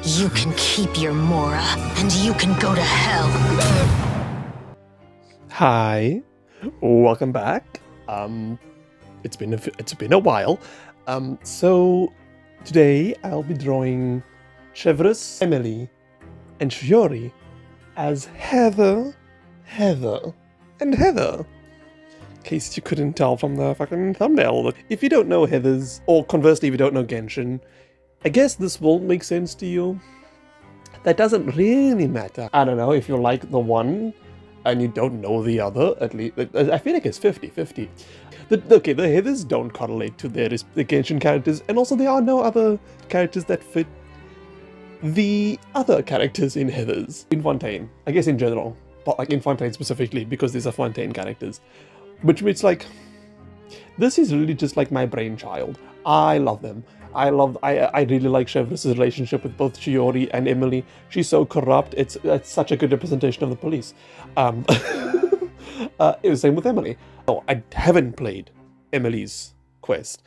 You can keep your Mora, and you can go to hell. Hi, welcome back. It's been a while. So today I'll be drawing Chevreuse, Emily, and Shiori as Heather, and Heather. In case you couldn't tell from the fucking thumbnail. If you don't know Heathers, or conversely if you don't know Genshin, I guess this won't make sense to you. That doesn't really matter. I don't know, if you like the one and you don't know the other, at least, I feel like it's 50-50. The Heathers don't correlate to the Genshin characters, and also there are no other characters that fit the other characters in Heathers. In Fontaine, I guess in general, but like in Fontaine specifically, because these are Fontaine characters. Which means like, this is really just like my brainchild. I love them. I really like Chevreuse's relationship with both Shiori and Emily. She's so corrupt. It's such a good representation of the police. It was the same with Emily. Oh, I haven't played Emily's quest.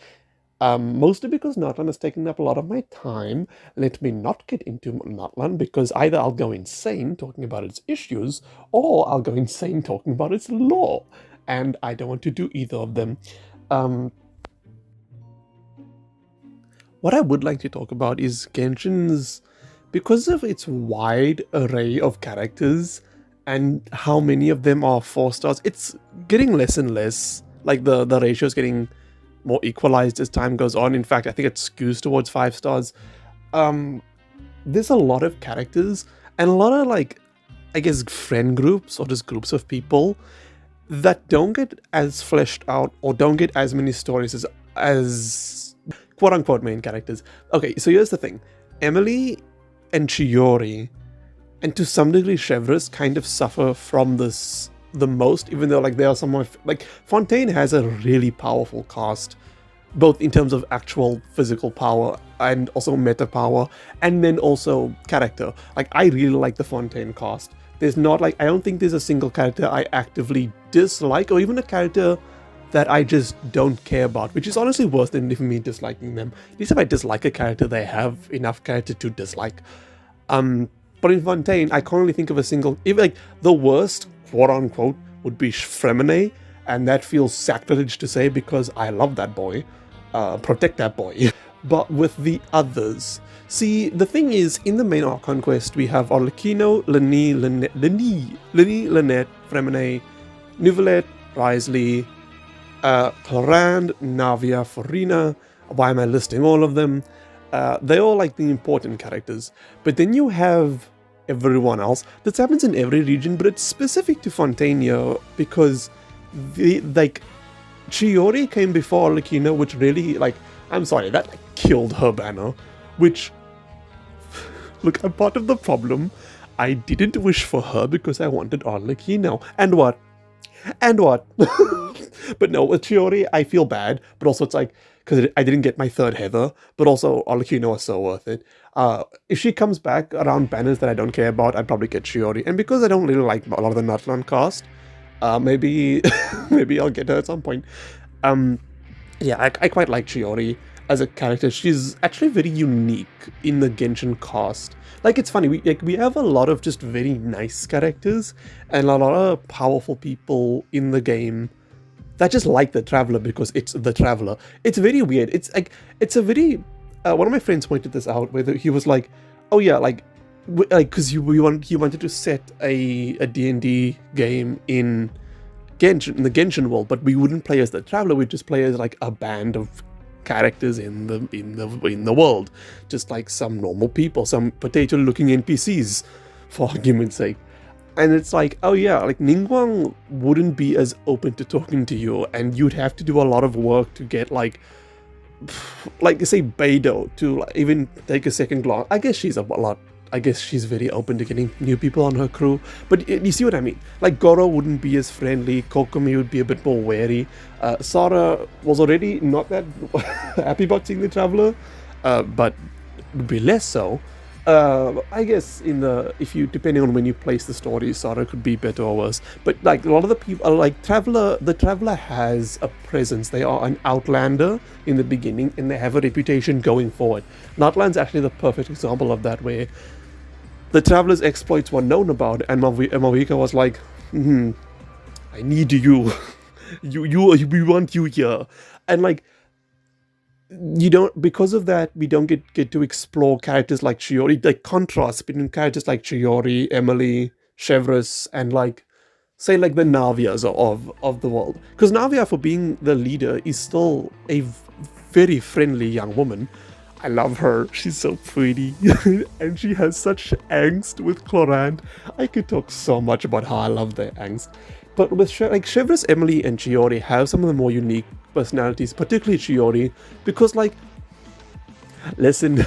Mostly because Natlan has taken up a lot of my time. Let me not get into Natlan, because either I'll go insane talking about its issues, or I'll go insane talking about its lore. And I don't want to do either of them. What I would like to talk about is Genshin's, because of its wide array of characters and how many of them are 4 stars, it's getting less and less. Like the ratio is getting more equalized as time goes on. In fact, I think it skews towards 5 stars. There's a lot of characters and a lot of, like, I guess, friend groups or just groups of people that don't get as fleshed out or don't get as many stories as quote-unquote main characters. Okay, so here's the thing. Emily and Shiori, and to some degree Chevreuse, kind of suffer from this the most, even though, like, they are some of, like, Fontaine has a really powerful cast, both in terms of actual physical power and also meta power, and then also character. Like, I really like the Fontaine cast. There's not, like, I don't think there's a single character I actively dislike, or even a character that I just don't care about, which is honestly worse than even me disliking them. At least if I dislike a character, they have enough character to dislike. But in Fontaine, I can't really think of a single, even like the worst, quote-unquote, would be Fremene, and that feels sacrilege to say because I love that boy. Protect that boy. But with the others, see, the thing is, in the main Archon quest, we have Arlecchino, Lenny, Lynette, Fremene, Neuvillette, Risley, Clorand, Navia, Farina. Why am I listing all of them? They're all like the important characters. But then you have everyone else. This happens in every region, but it's specific to Fontaine here because Shiori came before Arlecchino, which really, like, I'm sorry, that killed her banner. Which, look, I'm part of the problem. I didn't wish for her because I wanted Arlecchino. And what? But no, with Shiori, I feel bad, but also it's like, because I didn't get my 3rd Heather, but also Arlecchino is so worth it. If she comes back around banners that I don't care about, I'd probably get Shiori. And because I don't really like a lot of the Natlan cast, maybe I'll get her at some point. Yeah, I quite like Shiori as a character. She's actually very unique in the Genshin cast. Like, it's funny, we have a lot of just very nice characters and a lot of powerful people in the game that just like the Traveler because it's the Traveler. It's very weird. It's like, it's a very, one of my friends pointed this out, where he was like, oh yeah, like, because he wanted to set a D&D game in Genshin, in the Genshin world, but we wouldn't play as the Traveler, we'd just play as like a band of characters in the world, just like some normal people, some potato-looking NPCs, for argument's sake. And it's like, oh yeah, like Ningguang wouldn't be as open to talking to you, and you'd have to do a lot of work to get like say Beidou to like, even take a second glance. I guess she's very open to getting new people on her crew, but you see what I mean? Like, Goro wouldn't be as friendly, Kokomi would be a bit more wary, Sara was already not that happy about seeing the Traveler, but would be less so. I guess if you depending on when you place the story, Sora could be better or worse. But like a lot of the people, like the Traveler has a presence. They are an outlander in the beginning, and they have a reputation going forward. Outland's actually the perfect example of that, where the Traveler's exploits were known about, and Mavika was like, I need you, we want you here, and like. You don't, because of that, we don't get to explore characters like Chiori, like contrast between characters like Chiori, Emily, Chevreuse, and like, say like the Navias of the world. Because Navia, for being the leader, is still a very friendly young woman. I love her. She's so pretty. And she has such angst with Clorant. I could talk so much about how I love their angst. But with like Chevreuse, Emily, and Chiori have some of the more unique personalities, particularly Chiori, because like, listen,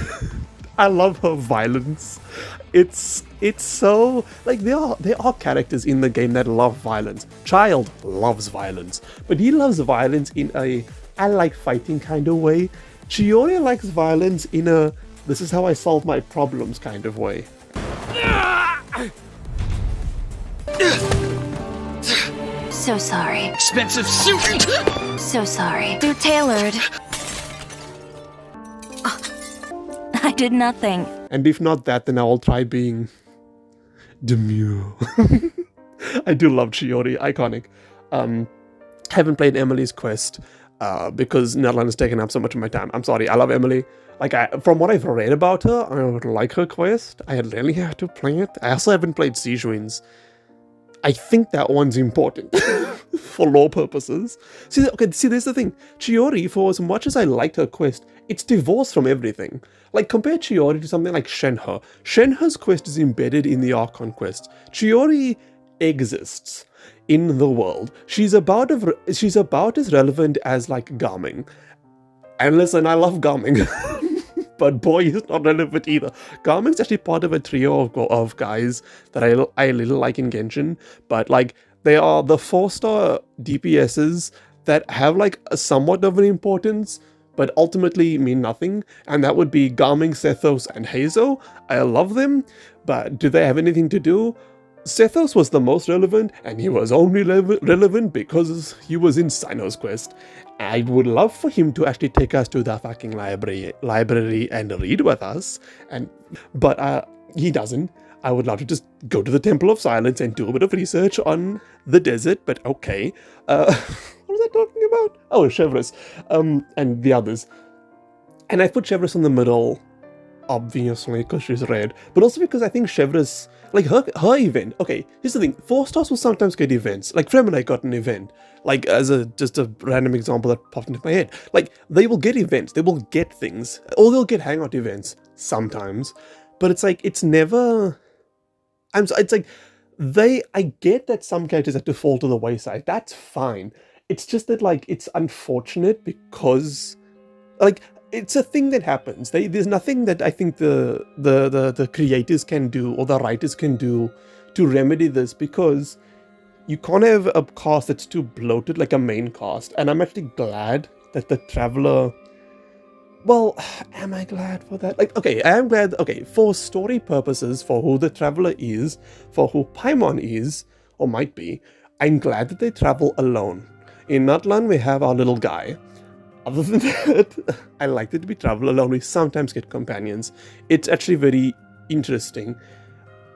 I love her violence. It's so like there are characters in the game that love violence. Child loves violence, but he loves violence in a I like fighting kind of way. Chiori likes violence in a this is how I solve my problems kind of way. So sorry. Expensive suit! So sorry. They're tailored. I did nothing. And if not that, then I'll try being demure. I do love Chiori, iconic. Haven't played Emily's quest because Netherlands has taken up so much of my time. I'm sorry, I love Emily. Like, from what I've read about her, I would like her quest. I really have to play it. I also haven't played Siege Winds. I think that one's important for lore purposes. See, there's the thing. Chiori, for as much as I liked her quest, it's divorced from everything. Like, compare Chiori to something like Shenhe. Shenhe's quest is embedded in the Archon quest. Chiori exists in the world. She's about as relevant as, like, Garming. And listen, I love Garming. But boy, he's not relevant either. Garming's actually part of a trio of guys that I little like in Genshin, but like they are the 4-star DPSs that have like a somewhat of an importance, but ultimately mean nothing, and that would be Garming, Sethos, and Hazo. I love them, but do they have anything to do? Sethos was the most relevant, and he was only relevant because he was in Sino's quest. I would love for him to actually take us to the fucking library and read with us, but he doesn't. I would love to just go to the Temple of Silence and do a bit of research on the desert, but okay. What was I talking about? Oh, Chevreuse, and the others. And I put Chevreuse in the middle, obviously, because she's red, but also because I think Chevreuse, like her event, okay, here's the thing, 4-stars will sometimes get events, like Fremenite got an event, like as just a random example that popped into my head, like they will get events, they will get things, or they'll get hangout events, sometimes, but it's like, it's never, it's like, I get that some characters have to fall to the wayside, that's fine, it's just that like, it's unfortunate because, like, it's a thing that happens. There's nothing that I think the creators can do or the writers can do to remedy this, because you can't have a cast that's too bloated like a main cast. And I'm actually glad that the Traveler... Well, am I glad for that? Like, okay, I am glad... Okay, for story purposes, for who the Traveler is, for who Paimon is, or might be, I'm glad that they travel alone. In Natlan, we have our little guy. Other than that, I like it to be travel alone. We sometimes get companions. It's actually very interesting.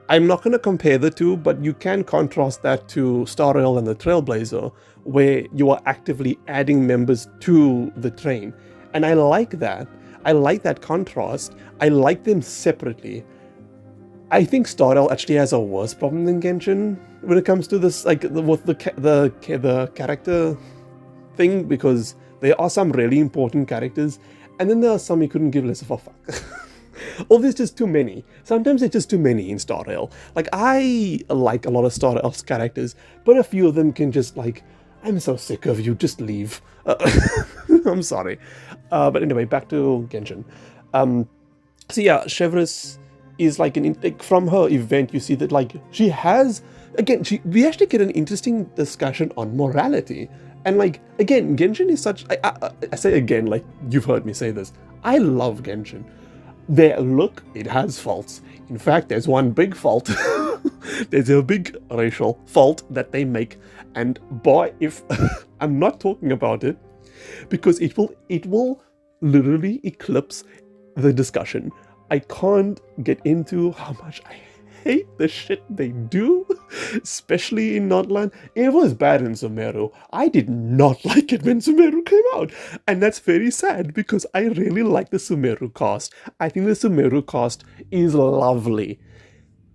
I'm not going to compare the two, but you can contrast that to Star Rail and the Trailblazer, where you are actively adding members to the train. And I like that. I like that contrast. I like them separately. I think Star Rail actually has a worse problem than Genshin when it comes to this, like, the character thing, because there are some really important characters, and then there are some you couldn't give less of a fuck. Or there's just too many. Sometimes there's just too many in Star Rail. Like, I like a lot of Star Rail's characters, but a few of them can just, like, I'm so sick of you, just leave. I'm sorry. But anyway, back to Genshin. So yeah, Chevreuse is like from her event, you see that, like, she has, again, we actually get an interesting discussion on morality. And like, again, Genshin is such, I say again, like, you've heard me say this, I love Genshin. Look, it has faults. In fact, there's one big fault. There's a big racial fault that they make, and boy, if I'm not talking about it, because it will literally eclipse the discussion. I can't get into how much I hate the shit they do, especially in Nordland. It was bad in Sumeru. I did not like it when Sumeru came out, and that's very sad because I really like the Sumeru cast. I think the Sumeru cast is lovely,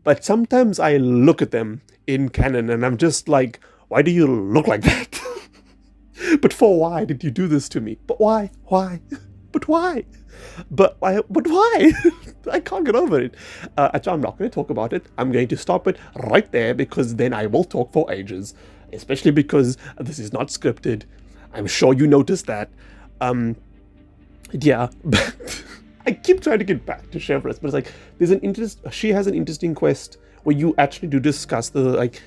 but sometimes I look at them in canon and I'm just like, why do you look like that? But for why did you do this to me? But why? Why? But why? But why? But why? I can't get over it. So I'm not going to talk about it. I'm going to stop it right there because then I will talk for ages. Especially because this is not scripted. I'm sure you noticed that. Yeah, but I keep trying to get back to Chevreuse, but it's like she has an interesting quest where you actually do discuss the like.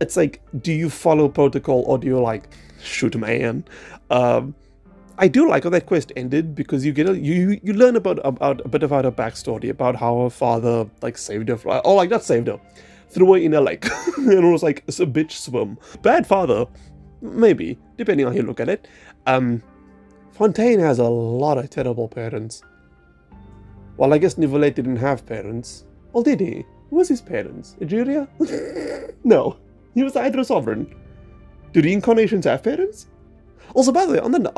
It's like, do you follow protocol or do you like shoot a man? I do like how that quest ended because you get you learn about a bit about her backstory, about how her father like saved her, or like not saved her, threw her in a lake, and it was like it's a bitch swim. Bad father, maybe depending on how you look at it. Fontaine has a lot of terrible parents. Well, I guess Nivelette didn't have parents. Well, did he? Who was his parents? Egeria? No, he was the Hydro Sovereign. Do reincarnations have parents? Also, by the way, on the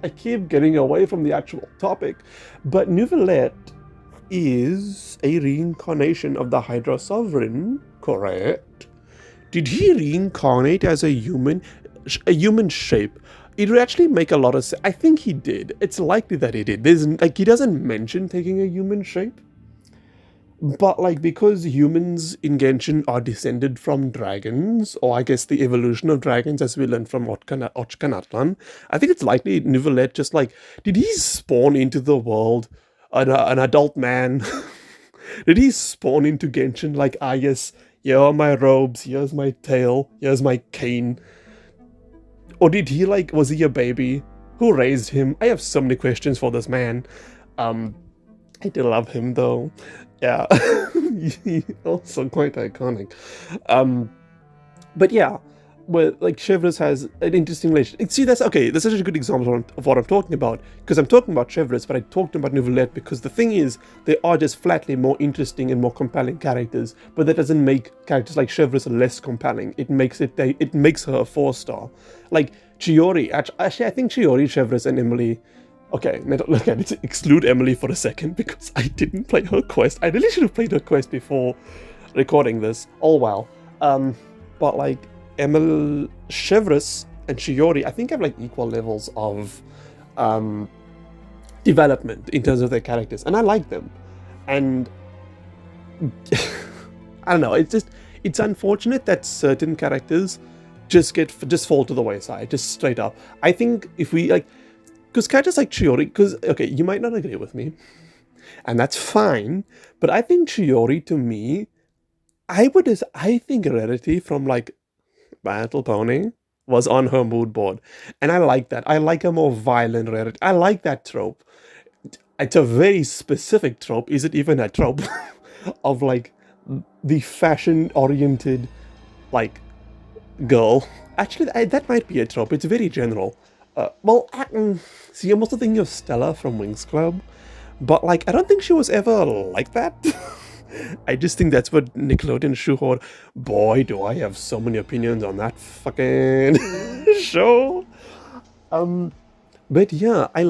I keep getting away from the actual topic, but Nivelette is a reincarnation of the Hydra Sovereign, correct? Did he reincarnate as a human shape? It would actually make a lot of sense. I think he did. It's likely that he did. He doesn't mention taking a human shape. But like, because humans in Genshin are descended from dragons, or I guess the evolution of dragons as we learned from Ochkanatlan, I think it's likely Nivelette just like, did he spawn into the world an adult man? Did he spawn into Genshin like, yes, here are my robes, here's my tail, here's my cane? Or did he like, was he a baby? Who raised him? I have so many questions for this man. I do love him though. Yeah, he's also quite iconic. But yeah, well, like Chevreuse has an interesting relationship. See, that's okay. That's such a good example of what I'm talking about, because I'm talking about Chevreuse, but I talked about Nivelette because the thing is, they are just flatly more interesting and more compelling characters. But that doesn't make characters like Chevreuse less compelling. It makes her a 4-star. Like Chiori, actually, I think Chiori, Chevreuse, and Emily. Okay, look, I need to exclude Emily for a second because I didn't play her quest. I really should have played her quest before recording this. Oh well. But like Chevreuse and Chiori, I think have like equal levels of development in terms of their characters, and I like them. And I don't know. It's unfortunate that certain characters just fall to the wayside, just straight up. I think if we like. Because characters like Chiori, because, okay, you might not agree with me, and that's fine, but I think Chiori, to me, I think Rarity from, like, My Little Pony was on her mood board, and I like that. I like a more violent Rarity. I like that trope. It's a very specific trope. Is it even a trope? Of, like, the fashion-oriented, like, girl. Actually, that might be a trope. It's very general. See, I'm also thinking of Stella from Wings Club, but like, I don't think she was ever like that. I just think that's what Nickelodeon shoehorned. Boy, do I have so many opinions on that fucking show. But yeah, I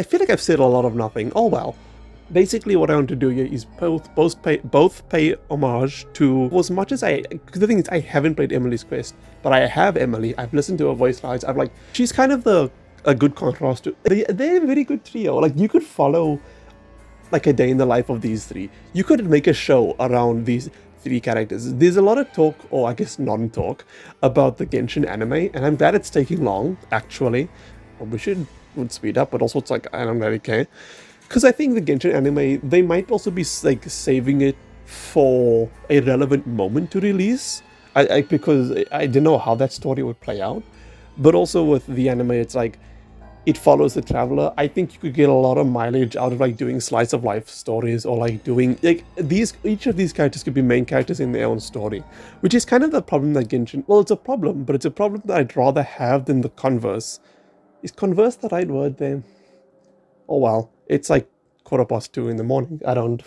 feel like I've said a lot of nothing. Oh well. Basically, what I want to do here is both pay homage to, as much as because the thing is, I haven't played Emily's quest, but I have Emily. I've listened to her voice lines. I've like, she's kind of a good contrast to. They're a very good trio. Like, you could follow like a day in the life of these three. You could make a show around these three characters. There's a lot of talk, or I guess non-talk, about the Genshin anime, and I'm glad it's taking long. Actually, we would speed up, but also it's like, I don't really care. Because I think the Genshin anime, they might also be like saving it for a relevant moment to release. Because I didn't know how that story would play out. But also with the anime, it's like, it follows the traveler. I think you could get a lot of mileage out of like doing slice of life stories, or like doing like each of these characters could be main characters in their own story, which is kind of the problem that Genshin, well, it's a problem, but it's a problem that I'd rather have than the converse. Is converse the right word there? Oh well, it's like 2:15 in the morning. I don't.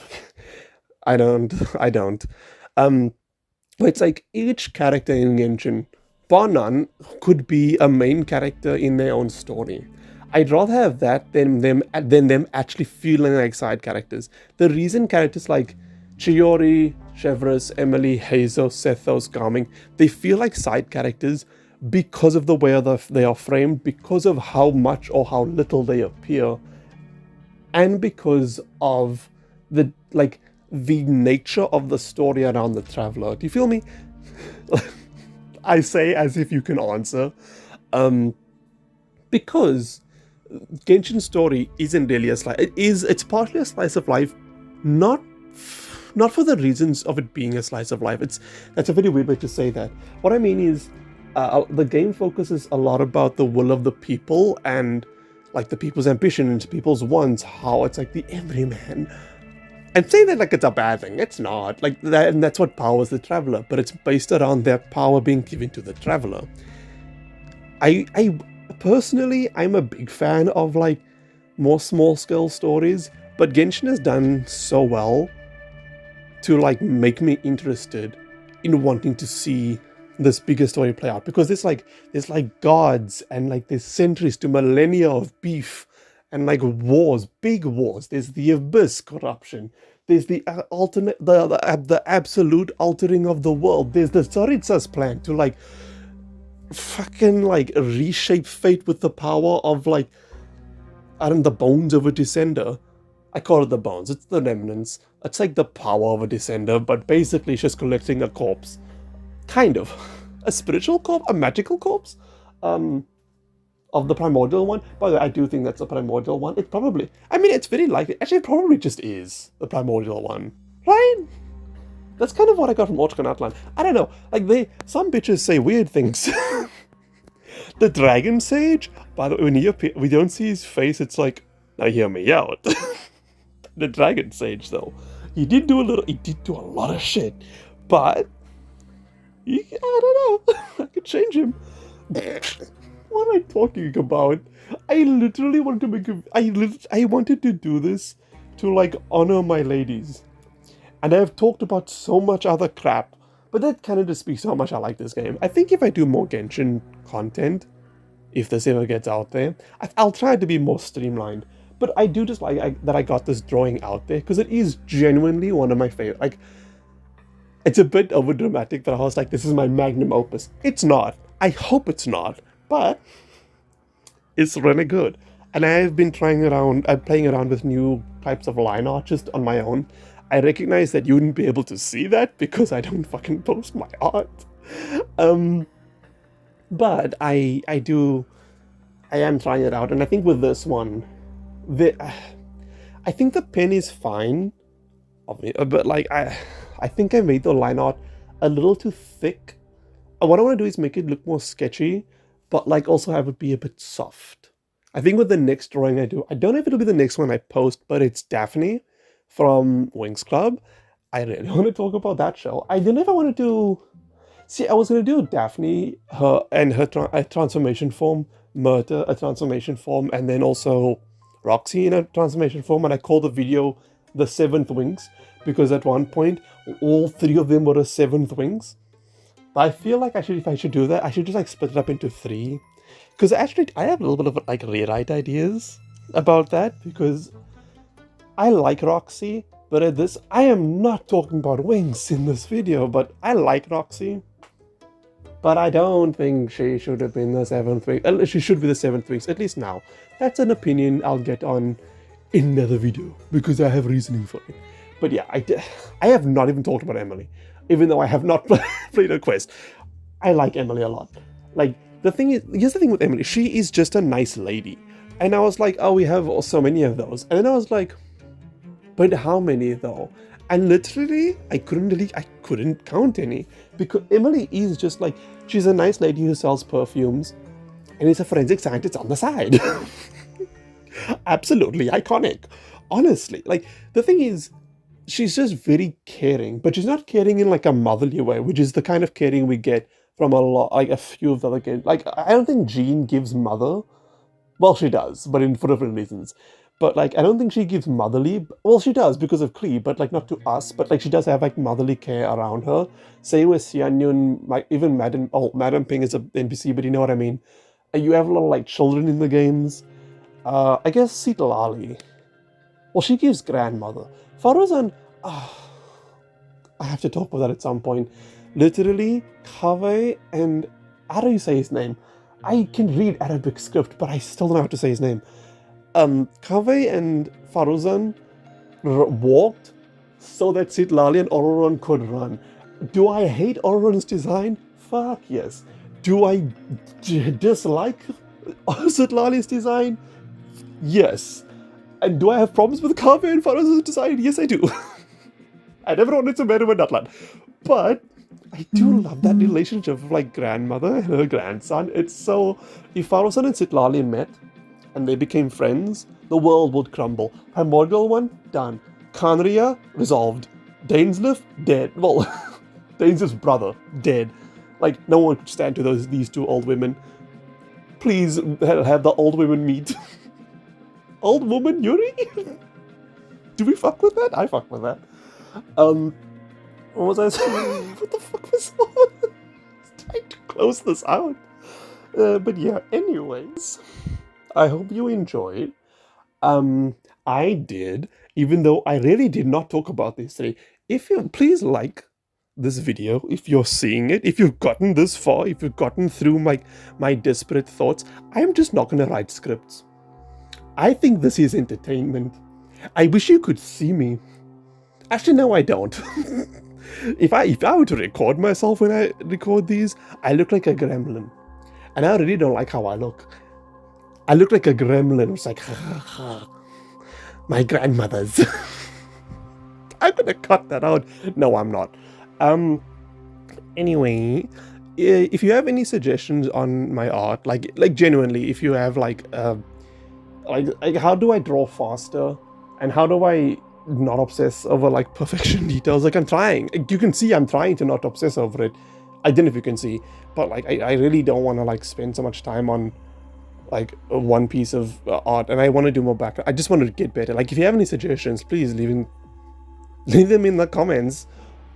But it's like each character in Genshin, bar none, could be a main character in their own story. I'd rather have that than them actually feeling like side characters. The reason characters like Chiori, Chevros, Emily, Hazel, Sethos, Garming, they feel like side characters because of the way they are framed, because of how much or how little they appear, and because of the nature of the story around the traveler. Do you feel me? I say as if you can answer. Because Genshin's story isn't really a slice. It's partly a slice of life, not for the reasons of it being a slice of life. That's a very weird way to say that. What I mean is, the game focuses a lot about the will of the people and like the people's ambition and people's wants. How it's like the everyman. And saying that like it's a bad thing, it's not. Like that, and that's what powers the traveler. But it's based around their power being given to the traveler. I personally, I'm a big fan of like more small scale stories, but Genshin has done so well to like make me interested in wanting to see this bigger story play out, because there's like gods and like there's centuries to millennia of beef and like wars, big wars. There's the abyss corruption. There's the the absolute altering of the world. There's the Tsaritsa's plan to like fucking like reshape fate with the power of like, I don't know, the bones of a descender. I call it the bones. It's the remnants. It's like the power of a descender, but basically she's collecting a corpse. Kind of. A spiritual corpse? A magical corpse? Of the primordial one. By the way, I do think that's a primordial one. It probably, I mean, it's very likely. Actually, it probably just is the primordial one. Right? That's kind of what I got from Orchkan Outline. I don't know. Like, some bitches say weird things. The Dragon Sage, by the way, when we don't see his face, it's like, now hear me out. The Dragon Sage, though, he did do a lot of shit, but I don't know. I could change him. What am I talking about? I literally wanted to make I wanted to do this to like honor my ladies, and I've talked about so much other crap, but that kind of just speaks to how much I like this game. I think if I do more Genshin content, if this ever gets out there, I'll try to be more streamlined. But I do just like that I got this drawing out there, because it is genuinely one of my favorite. Like, it's a bit over dramatic that I was like, this is my magnum opus. It's not. I hope it's not. But it's really good. And I've been playing around with new types of line art just on my own. I recognize that you wouldn't be able to see that because I don't fucking post my art. But I am trying it out. And I think with this one, I think the pen is fine, but like I think I made the line art a little too thick. What I want to do is make it look more sketchy, but like also have it be a bit soft. I think with the next drawing I don't know if it'll be the next one I post, but it's Daphne from Wings Club. I really want to talk about that show. I didn't ever want to do. See, I was going to do Daphne, her transformation form, Murta a transformation form, and then also Roxy in a transformation form, and I called the video The Seventh Wings, because at one point, all three of them were a seventh wings. But I feel like if I should do that, I should just like split it up into three. Because actually, I have a little bit of like rewrite ideas about that, because I like Roxy, but at this, I am not talking about wings in this video, but I like Roxy. But I don't think she should have been the seventh wing. She should be the seventh wings, at least now. That's an opinion I'll get on in another video, because I have reasoning for it. But yeah, I have not even talked about Emily, even though I have not played her quest. I like Emily a lot. Like, here's the thing with Emily, she is just a nice lady. And I was like, oh, we have so many of those. And then I was like, but how many though? And literally, I couldn't count any, because Emily is just like, she's a nice lady who sells perfumes, and he's a forensic scientist on the side. Absolutely iconic. Honestly, like, the thing is, she's just very caring, but she's not caring in like a motherly way, which is the kind of caring we get from a few of the other games. Like, I don't think Jean gives mother. Well, she does, but for different reasons. But like, I don't think she gives motherly. Well, she does because of Klee, but like not to us. But like, she does have like motherly care around her. Same with Xianyun, like even Madam Ping is a NPC, but you know what I mean. You have a lot of like children in the games. I guess Citlali. Well, she gives grandmother. Faruzan, I have to talk about that at some point. Literally, Kaveh and how do you say his name? I can read Arabic script, but I still don't know how to say his name. Kaveh and Faruzan walked so that Citlali and Ororon could run. Do I hate Ororon's design? Fuck yes. Do I dislike Citlali's design? Yes. And do I have problems with Kaveh and Faruzan's design? Yes, I do. I never wanted to marry with Natlan. But I do love that relationship of like grandmother and her grandson. It's so... If Faruzan and Citlali met and they became friends, the world would crumble. Primordial one, done. Khanria, resolved. Dainsleif, dead. Well, Dainsleif's brother, dead. Like, no one could stand to these two old women. Please have the old women meet. Old woman Yuri? Do we fuck with that? I fuck with that. What was I saying? What the fuck was that? I was trying to close this out. But yeah, anyways. I hope you enjoyed. I did, even though I really did not talk about this today. If you please like this video, if you're seeing it, if you've gotten this far, if you've gotten through my disparate thoughts, I'm just not gonna write scripts. I think this is entertainment. I wish you could see me. Actually, no, I don't. If I were to record myself when I record these, I look like a gremlin. And I really don't like how I look. I look like a gremlin. It's like, my grandmother's. I'm gonna cut that out. No, I'm not. Anyway, if you have any suggestions on my art, like genuinely, if you have like how do I draw faster, and how do I not obsess over like perfection details? Like, I'm trying. You can see I'm trying to not obsess over it. I don't know if you can see, but like I really don't want to like spend so much time on like one piece of art, and I want to do more background. I just want to get better. Like, if you have any suggestions, please leave them in the comments.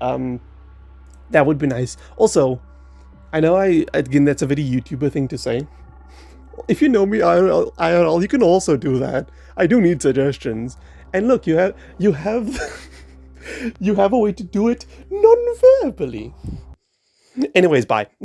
That would be nice. Also, I know again that's a very YouTuber thing to say. If you know me IRL, you can also do that. I do need suggestions. And look, you have you have a way to do it non-verbally. Anyways, bye.